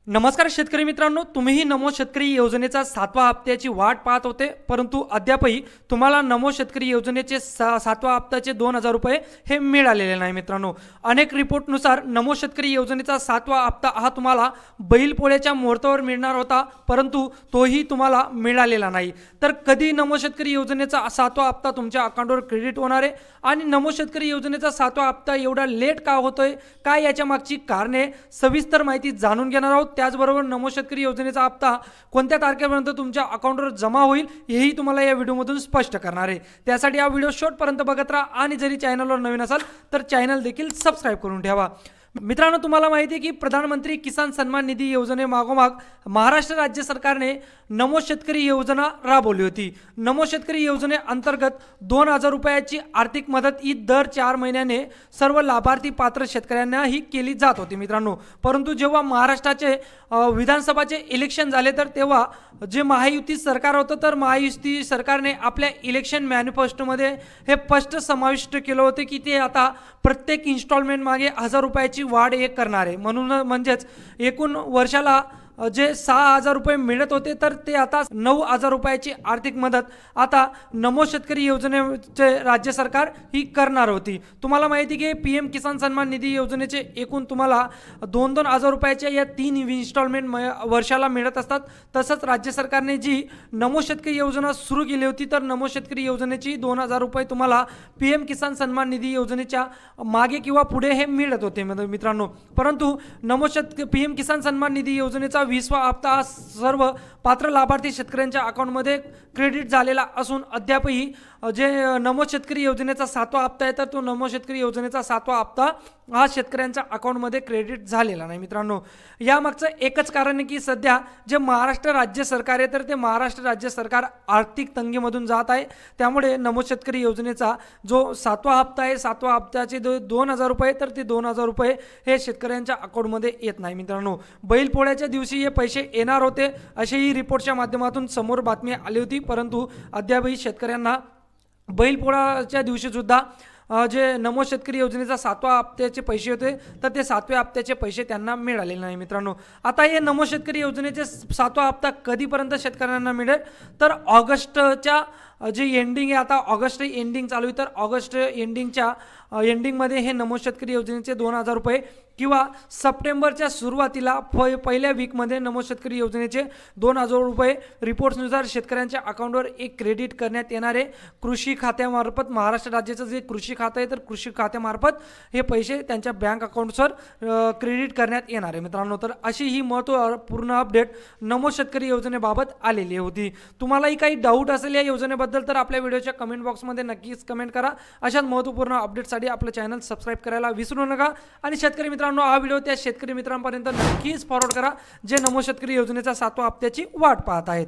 नमस्कार शेतकरी मित्रांनो, तुम्हीही नमो शेतकरी योजनेचा 7वा हप्त्याची वाट पाहत होते, परंतु अद्यापही तुम्हाला नमो शेतकरी योजनेचे 7वा हप्त्याचे 2000 रुपये हे मिळालेले नाही मित्रांनो। अनेक रिपोर्टनुसार नमो शेतकरी योजनेचा 7वा हप्ता हा तुम्हाला बैलपोळ्याच्या मुहूर्तावर मिळणार होता, परंतु तोही तुम्हाला मिळालेला नाही। तर कधी नमो शेतकरी योजनेचा 7वा हप्ता तुमच्या अकाउंटवर क्रेडिट होणार आहे आणि नमो शेतकरी योजनेचा 7वा हप्ता एवढा लेट का होतोय, काय याच्या मागची कारणे सविस्तर माहिती जाणून घेणार आहोत। त्याचबरोबर नमो शेतकरी योजनेचा हप्ता कोणत्या तारखेपर्यंत तुमच्या अकाउंटवर जमा होईल हेही तुम्हाला या व्हिडिओमधून स्पष्ट करणार आहे। त्यासाठी हा व्हिडिओ शेवटपर्यंत बघत राहा आणि जरी चॅनलवर नवीन असाल तर चॅनल देखील सबस्क्राइब करून ठेवा। मित्रांनो, तुम्हाला माहिती आहे की प्रधानमंत्री किसान सन्मान निधी योजनेमागोमाग महाराष्ट्र राज्य सरकारने नमो शेतकरी योजना राबवली होती। नमो शेतकरी योजनेअंतर्गत 2000 रुपयाची आर्थिक मदत ही दर 4 महिन्याने सर्व लाभार्थी पात्र शेतकऱ्यांना ही केली जात होती मित्रांनो। परंतु जेव्हा महाराष्ट्राचे विधानसभाचे इलेक्शन झाले तर तेव्हा जे महायुती सरकार होतं, तर महायुती सरकारने आपल्या इलेक्शन मॅनिफेस्टोमध्ये हे स्पष्ट समाविष्ट केलं होते की ते आता प्रत्येक इन्स्टॉलमेंट मागे 1000 रुपयाची वाढ हे करणार आहे। म्हणून म्हणजेच एकूण वर्षाला जे 6000 रुपये मिळत होते तर ते आता 9000 रुपयाची आर्थिक मदत आता नमो शेतकरी योजनेचे राज्य सरकार ही करणार होती। तुम्हाला माहिती की पीएम किसान सन्मान निधी योजनेचे एकूण तुम्हाला 2-2 हजार रुपयाच्या या 3 इन्स्टॉलमेंट वर्षाला मिळत असतात। तसंच राज्य सरकारने जी नमो शेतकरी योजना सुरू केली होती, तर नमो शेतकरी योजनेची 2000 रुपये तुम्हाला पीएम किसान सन्मान निधी योजनेच्या मागे किंवा पुढे हे मिळत होते मित्रांनो। परंतु पीएम किसान सन्मान निधी योजनेचा 20वा हप्ता सर्व पात्र लाभार्थी शेतकऱ्यांच्या अकाउंटमध्ये क्रेडिट झालेला असून अद्यापही जे नमो शेतकरी योजनेचा 7वा हप्ता आहे तर तो नमो शेतकरी योजनेचा 7वा हप्ता हा शेतकऱ्यांच्या अकाउंटमध्ये क्रेडिट झालेला नाही मित्रांनो। यामागचं एकच कारण आहे की सध्या जे महाराष्ट्र राज्य सरकार आहे तर ते महाराष्ट्र राज्य सरकार आर्थिक तंगीमधून जात आहे। त्यामुळे नमो शेतकरी योजनेचा जो 7वा हप्ता आहे, 7व्या हप्त्याचे 2000 रुपये तर ते 2000 रुपये हे शेतकऱ्यांच्या अकाउंटमध्ये येत नाही मित्रांनो। बैलपोळ्याच्या दिवशी हे पैसे येणार होते असेही रिपोर्टच्या माध्यमातून समोर बातमी आली होती, परंतु अद्यापही शेतकऱ्यांना बैलपोळ्याच्या दिवशी सुद्धा जे नमो शेतकरी योजनेचा 7वा हप्त्याचे पैसे होते तर ते 7व्या हप्त्याचे पैसे त्यांना मिळालेले नाही मित्रांनो। आता हे नमो शेतकरी योजनेचे 7वा हप्ता कधीपर्यंत शेतकऱ्यांना मिळेल, तर ऑगस्टच्या जे एंडिंग आहे, आता ऑगस्ट एंडिंग चालू आहे, तर ऑगस्ट एंडिंगच्या एंडिंगमध्ये हे नमो शेतकरी योजनेचे 2000 रुपये किंवा सप्टेंबरच्या सुरुवातीला पहिल्या वीकमध्ये नमो शेतकरी योजनेचे 2000 रुपये रिपोर्ट्सनुसार शेतकऱ्यांच्या अकाउंटवर एक क्रेडिट करण्यात येणार आहे। कृषी खात्यामार्फत, महाराष्ट्र राज्याचं जे कृषी खातं आहे तर कृषी खात्यामार्फत हे पैसे त्यांच्या बँक अकाउंट्सवर क्रेडिट करण्यात येणार आहे मित्रांनो। तर अशी ही महत्त्वपूर्ण अपडेट नमो शेतकरी योजनेबाबत आलेली होती। तुम्हालाही काही डाऊट असेल या योजनेबद्दल तर आपल्या व्हिडिओच्या कमेंट बॉक्समध्ये नक्कीच कमेंट करा। अशाच महत्त्वपूर्ण अपडेटसाठी आपलं चॅनल सबस्क्राइब करायला विसरू नका आणि शेतकरी मित्रांनो हा व्हिडिओ त्या शेतकरी मित्रांपर्यंत नक्कीच फॉरवर्ड करा जे नमो शेतकरी योजनेचा 7व्या हप्त्याची वाट पाहत आहेत।